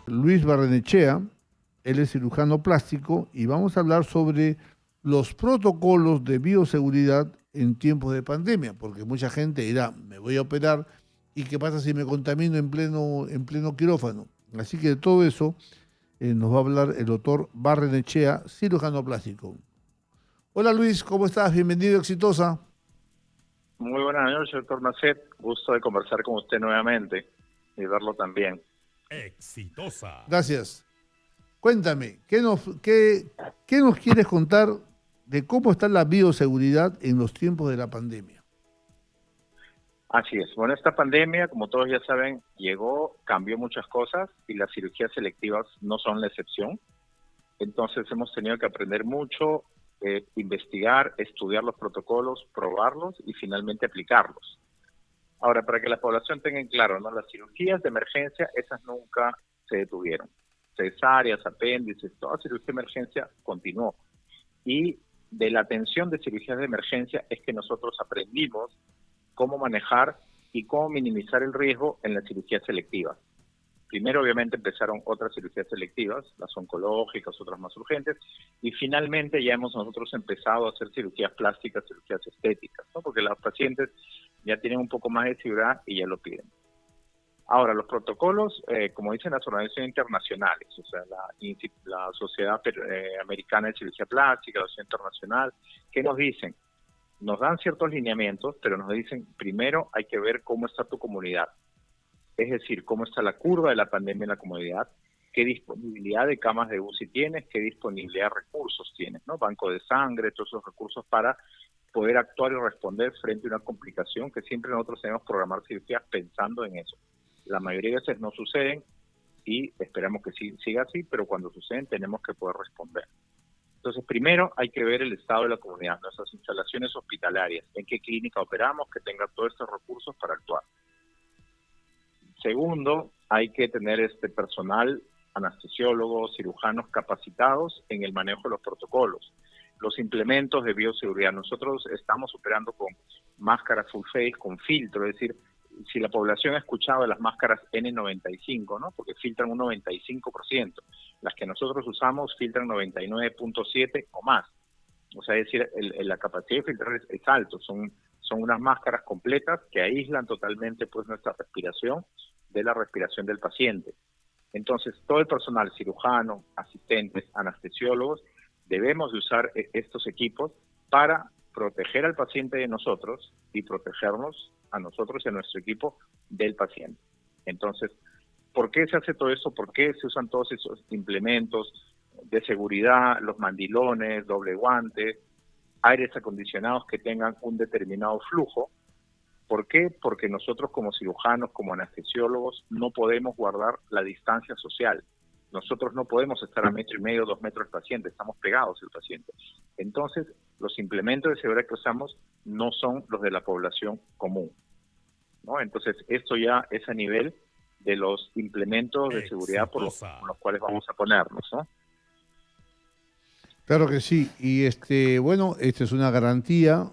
Luis Barrenechea, él es cirujano plástico y vamos a hablar sobre los protocolos de bioseguridad en tiempos de pandemia, porque mucha gente dirá, me voy a operar y qué pasa si me contamino en pleno quirófano. Así que de todo eso nos va a hablar el doctor Barrenechea, cirujano plástico. Hola Luis, ¿cómo estás? Bienvenido, exitosa. Muy buenas noches, doctor Macet. Gusto de conversar con usted nuevamente y verlo también. Exitosa. Gracias. Cuéntame, ¿qué nos quieres contar de cómo está la bioseguridad en los tiempos de la pandemia? Así es. Bueno, esta pandemia, como todos ya saben, llegó, cambió muchas cosas y las cirugías selectivas no son la excepción. Entonces hemos tenido que aprender mucho, investigar, estudiar los protocolos, probarlos y finalmente aplicarlos. Ahora, para que la población tenga en claro, ¿no? Las cirugías de emergencia, esas nunca se detuvieron. Cesáreas, apéndices, toda cirugía de emergencia continuó. Y de la atención de cirugías de emergencia es que nosotros aprendimos cómo manejar y cómo minimizar el riesgo en las cirugías selectivas. Primero, obviamente, empezaron otras cirugías selectivas, las oncológicas, otras más urgentes, y finalmente ya hemos nosotros empezado a hacer cirugías plásticas, cirugías estéticas, ¿no? Porque los pacientes ya tienen un poco más de seguridad y ya lo piden. Ahora, los protocolos, como dicen las organizaciones internacionales, o sea, la Sociedad Americana de Cirugía Plástica, la Sociedad Internacional, ¿qué nos dicen? Nos dan ciertos lineamientos, pero nos dicen, primero hay que ver cómo está tu comunidad. Es decir, cómo está la curva de la pandemia en la comunidad, qué disponibilidad de camas de UCI tienes, qué disponibilidad de recursos tienes, ¿no? Banco de sangre, todos esos recursos para poder actuar y responder frente a una complicación que siempre nosotros tenemos que programar cirugías pensando en eso. La mayoría de veces no suceden y esperamos que siga así, pero cuando suceden tenemos que poder responder. Entonces, primero hay que ver el estado de la comunidad, nuestras instalaciones hospitalarias, en qué clínica operamos, que tenga todos estos recursos para actuar. Segundo, hay que tener personal, anestesiólogos, cirujanos capacitados en el manejo de los protocolos. Los implementos de bioseguridad. Nosotros estamos operando con máscaras full face, con filtro, es decir, si la población ha escuchado de las máscaras N95, ¿no? Porque filtran un 95%. Las que nosotros usamos filtran 99.7 o más. O sea, es decir, la capacidad de filtrar es alto. Son unas máscaras completas que aíslan totalmente pues nuestra respiración de la respiración del paciente. Entonces, todo el personal, cirujano, asistentes, anestesiólogos, debemos de usar estos equipos para proteger al paciente de nosotros y protegernos a nosotros y a nuestro equipo del paciente. Entonces, ¿por qué se hace todo eso? ¿Por qué se usan todos esos implementos de seguridad, los mandilones, doble guante, aires acondicionados que tengan un determinado flujo? ¿Por qué? Porque nosotros como cirujanos, como anestesiólogos, no podemos guardar la distancia social. Nosotros no podemos estar a 1,5 metros, 2 metros del paciente, estamos pegados al paciente. Entonces, los implementos de seguridad que usamos no son los de la población común, ¿no? Entonces, esto ya es a nivel de los implementos de seguridad por los cuales vamos a ponernos, ¿no? Claro que sí, y bueno, esta es una garantía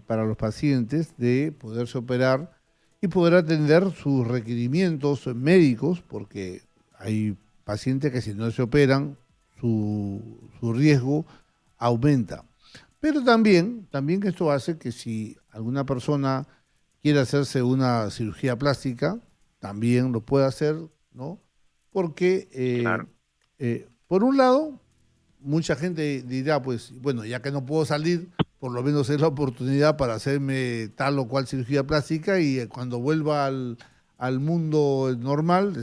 para los pacientes de poderse operar y poder atender sus requerimientos médicos, porque hay pacientes que si no se operan, su riesgo aumenta. Pero también esto hace que si alguna persona quiere hacerse una cirugía plástica, también lo puede hacer, ¿no? Porque, Claro. por un lado, mucha gente dirá, pues, bueno, ya que no puedo salir, por lo menos es la oportunidad para hacerme tal o cual cirugía plástica y cuando vuelva al mundo normal,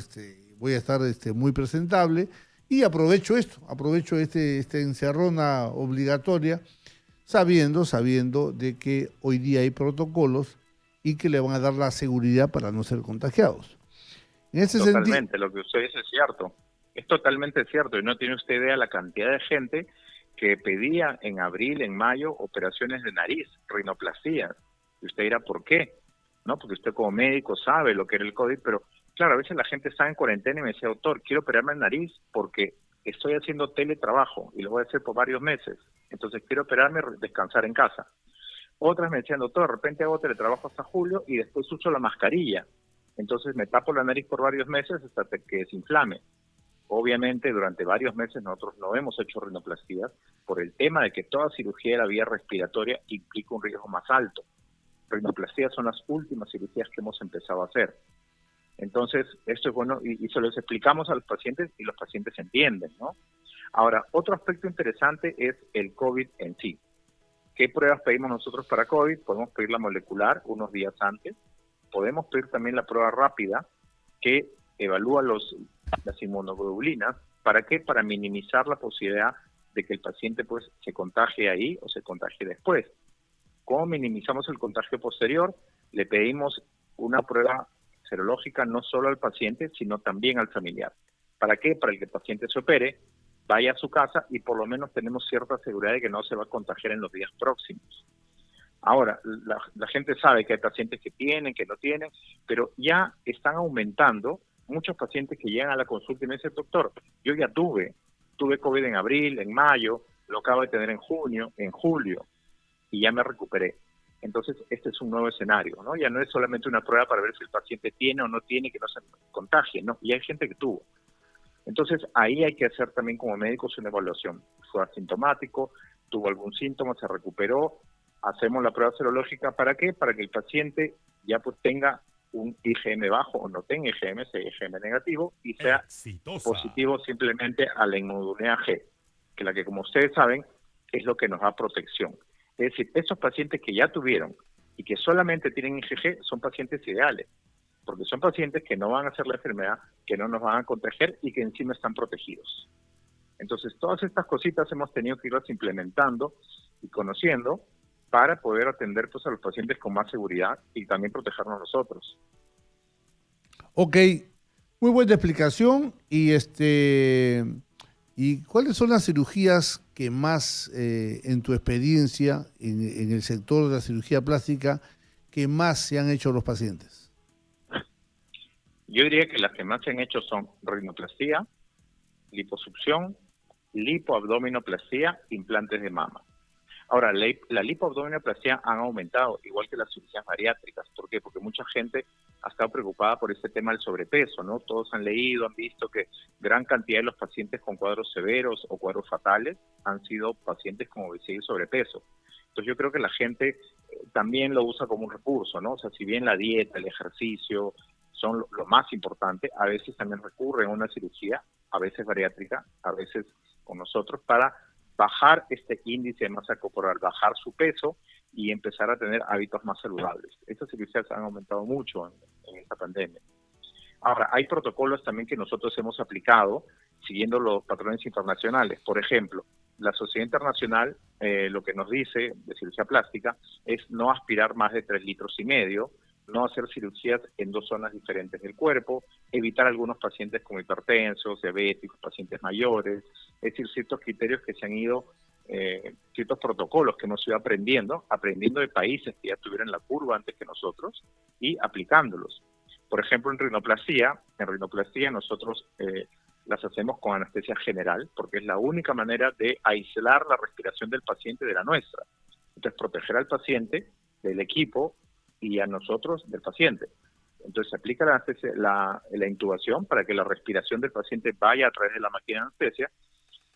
voy a estar muy presentable y aprovecho esta encerrona obligatoria, sabiendo de que hoy día hay protocolos y que le van a dar la seguridad para no ser contagiados. En ese sentido, Totalmente, lo que usted dice es cierto. Es totalmente cierto y no tiene usted idea la cantidad de gente que pedía en abril, en mayo, operaciones de nariz, rinoplastías. Y usted dirá, ¿por qué? ¿No? Porque usted como médico sabe lo que era el COVID, pero claro, a veces la gente está en cuarentena y me dice, doctor, quiero operarme el nariz porque estoy haciendo teletrabajo y lo voy a hacer por varios meses. Entonces quiero operarme y descansar en casa. Otras me decían, doctor, de repente hago teletrabajo hasta julio y después uso la mascarilla. Entonces me tapo la nariz por varios meses hasta que desinflame. Obviamente, durante varios meses nosotros no hemos hecho rinoplastías por el tema de que toda cirugía de la vía respiratoria implica un riesgo más alto. Rinoplastías son las últimas cirugías que hemos empezado a hacer. Entonces, esto es bueno y se los explicamos a los pacientes y los pacientes entienden, ¿no? Ahora, otro aspecto interesante es el COVID en sí. ¿Qué pruebas pedimos nosotros para COVID? Podemos pedir la molecular unos días antes. Podemos pedir también la prueba rápida que evalúa las inmunoglobulinas. ¿Para qué? Para minimizar la posibilidad de que el paciente pues se contagie ahí o se contagie después. ¿Cómo minimizamos el contagio posterior? Le pedimos una prueba serológica no solo al paciente, sino también al familiar. ¿Para qué? Para que el paciente se opere, vaya a su casa y por lo menos tenemos cierta seguridad de que no se va a contagiar en los días próximos. Ahora, la gente sabe que hay pacientes que tienen, que no tienen, pero ya están aumentando muchos pacientes que llegan a la consulta y me dicen, doctor, yo ya tuve COVID en abril, en mayo, lo acabo de tener en junio, en julio, y ya me recuperé. Entonces, este es un nuevo escenario, ¿no? Ya no es solamente una prueba para ver si el paciente tiene o no tiene, que no se contagie, ¿no? Y hay gente que tuvo. Entonces, ahí hay que hacer también como médicos una evaluación. Fue asintomático, tuvo algún síntoma, se recuperó, hacemos la prueba serológica. ¿Para qué? Para que el paciente ya pues tenga un IgM bajo o no tenga IgM, sea IgM negativo y sea positivo simplemente a la inmunoglobulina G, que la que como ustedes saben es lo que nos da protección. Es decir, estos pacientes que ya tuvieron y que solamente tienen IgG son pacientes ideales, porque son pacientes que no van a hacer la enfermedad, que no nos van a contagiar y que encima están protegidos. Entonces, todas estas cositas hemos tenido que irlas implementando y conociendo para poder atender pues, a los pacientes con más seguridad y también protegernos nosotros. Ok, muy buena explicación. ¿Y cuáles son las cirugías que más, en tu experiencia, en el sector de la cirugía plástica, que más se han hecho los pacientes? Yo diría que las que más se han hecho son rinoplastía, liposucción, lipoabdominoplastía, implantes de mama. Ahora, la lipoabdominoplastía han aumentado, igual que las cirugías bariátricas. ¿Por qué? Porque mucha gente ha estado preocupada por este tema del sobrepeso, ¿no? Todos han leído, han visto que gran cantidad de los pacientes con cuadros severos o cuadros fatales han sido pacientes con obesidad y sobrepeso. Entonces yo creo que la gente también lo usa como un recurso, ¿no? O sea, si bien la dieta, el ejercicio son lo más importante, a veces también recurren a una cirugía, a veces bariátrica, a veces con nosotros, para bajar este índice de masa corporal, bajar su peso y empezar a tener hábitos más saludables. Estas cirugías han aumentado mucho en esta pandemia. Ahora, hay protocolos también que nosotros hemos aplicado siguiendo los patrones internacionales. Por ejemplo, la Sociedad Internacional lo que nos dice de cirugía plástica es no aspirar más de 3,5 litros, no hacer cirugías en 2 zonas diferentes del cuerpo, evitar algunos pacientes como hipertensos, diabéticos, pacientes mayores, es decir, ciertos criterios que se han ido, ciertos protocolos que hemos ido aprendiendo de países que ya tuvieron la curva antes que nosotros y aplicándolos. Por ejemplo, en rinoplastia nosotros las hacemos con anestesia general porque es la única manera de aislar la respiración del paciente de la nuestra. Entonces, proteger al paciente del equipo y a nosotros del paciente. Entonces se aplica la intubación para que la respiración del paciente vaya a través de la máquina de anestesia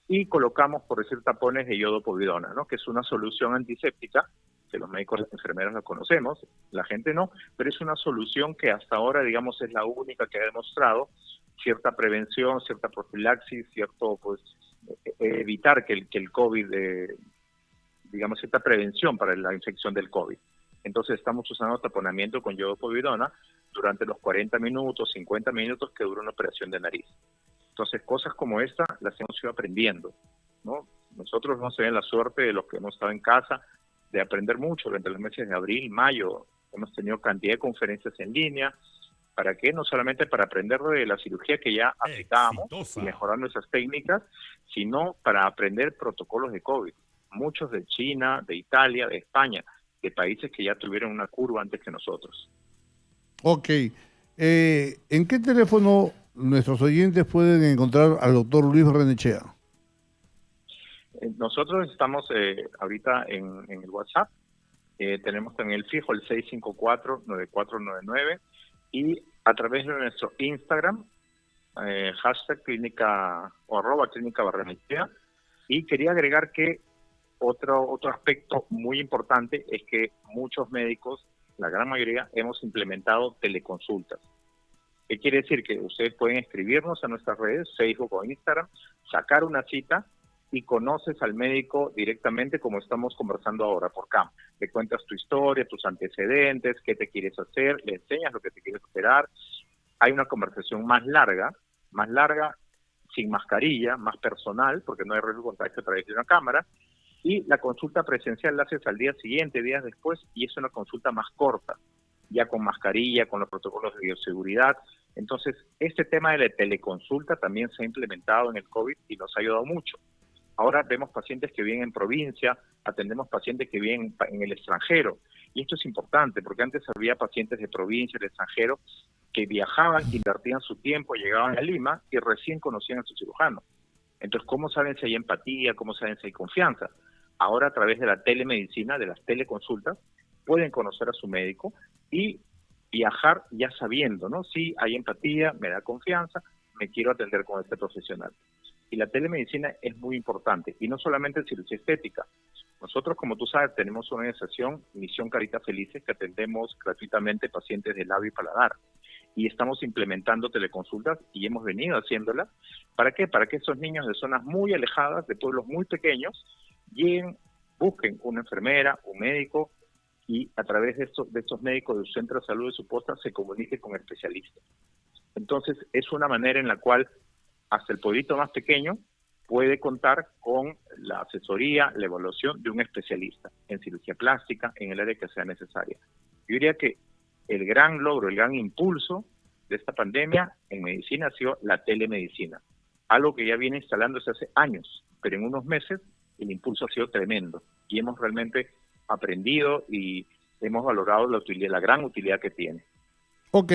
y colocamos, por decir, tapones de iodopovidona, ¿no? Que es una solución antiséptica, que los médicos y las enfermeras la conocemos, la gente no, pero es una solución que hasta ahora, digamos, es la única que ha demostrado cierta prevención, cierta profilaxis, cierto, pues, evitar que el COVID, digamos, cierta prevención para la infección del COVID. Entonces estamos usando taponamiento con iodopovidona durante los 40 minutos, 50 minutos que dura una operación de nariz. Entonces cosas como esta las hemos ido aprendiendo, ¿no? Nosotros hemos tenido la suerte de los que hemos estado en casa de aprender mucho durante los meses de abril, mayo. Hemos tenido cantidad de conferencias en línea. ¿Para qué? No solamente para aprender de la cirugía que ya aplicábamos y mejorar nuestras técnicas, sino para aprender protocolos de COVID. Muchos de China, de Italia, de España, de países que ya tuvieron una curva antes que nosotros. Ok. ¿En qué teléfono nuestros oyentes pueden encontrar al doctor Luis Barrenechea? Nosotros estamos ahorita en el WhatsApp. Tenemos también el fijo, el 654-9499. Y a través de nuestro Instagram, hashtag clínica o @clínica Barrenechea. Y quería agregar que otro aspecto muy importante es que muchos médicos, la gran mayoría, hemos implementado teleconsultas. ¿Qué quiere decir? Que ustedes pueden escribirnos a nuestras redes, Facebook o Instagram, sacar una cita y conoces al médico directamente como estamos conversando ahora por CAM. Le cuentas tu historia, tus antecedentes, qué te quieres hacer, le enseñas lo que te quieres operar. Hay una conversación más larga, sin mascarilla, más personal, porque no hay riesgo de contagio a través de una cámara. Y la consulta presencial la haces al día siguiente, días después, y es una consulta más corta, ya con mascarilla, con los protocolos de bioseguridad. Entonces, este tema de la teleconsulta también se ha implementado en el COVID y nos ha ayudado mucho. Ahora vemos pacientes que viven en provincia, atendemos pacientes que viven en el extranjero. Y esto es importante, porque antes había pacientes de provincia, del extranjero, que viajaban, invertían su tiempo, llegaban a Lima y recién conocían a su cirujano. Entonces, ¿cómo saben si hay empatía? ¿Cómo saben si hay confianza? Ahora, a través de la telemedicina, de las teleconsultas, pueden conocer a su médico y viajar ya sabiendo, ¿no? Si hay empatía, me da confianza, me quiero atender con este profesional. Y la telemedicina es muy importante, y no solamente en cirugía estética. Nosotros, como tú sabes, tenemos una organización, Misión Caritas Felices, que atendemos gratuitamente pacientes de labio y paladar. Y estamos implementando teleconsultas y hemos venido haciéndolas. ¿Para qué? Para que esos niños de zonas muy alejadas, de pueblos muy pequeños, lleguen, busquen una enfermera, un médico, y a través de estos médicos del centro de salud de su posta se comunique con especialistas. Entonces, es una manera en la cual hasta el pueblito más pequeño puede contar con la asesoría, la evaluación de un especialista en cirugía plástica, en el área que sea necesaria. Yo diría que el gran logro, el gran impulso de esta pandemia en medicina ha sido la telemedicina, algo que ya viene instalándose hace años, pero en unos meses el impulso ha sido tremendo y hemos realmente aprendido y hemos valorado la utilidad, la gran utilidad que tiene. Ok,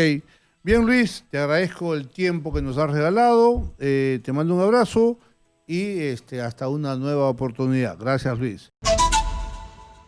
bien Luis, te agradezco el tiempo que nos has regalado, te mando un abrazo y hasta una nueva oportunidad. Gracias Luis.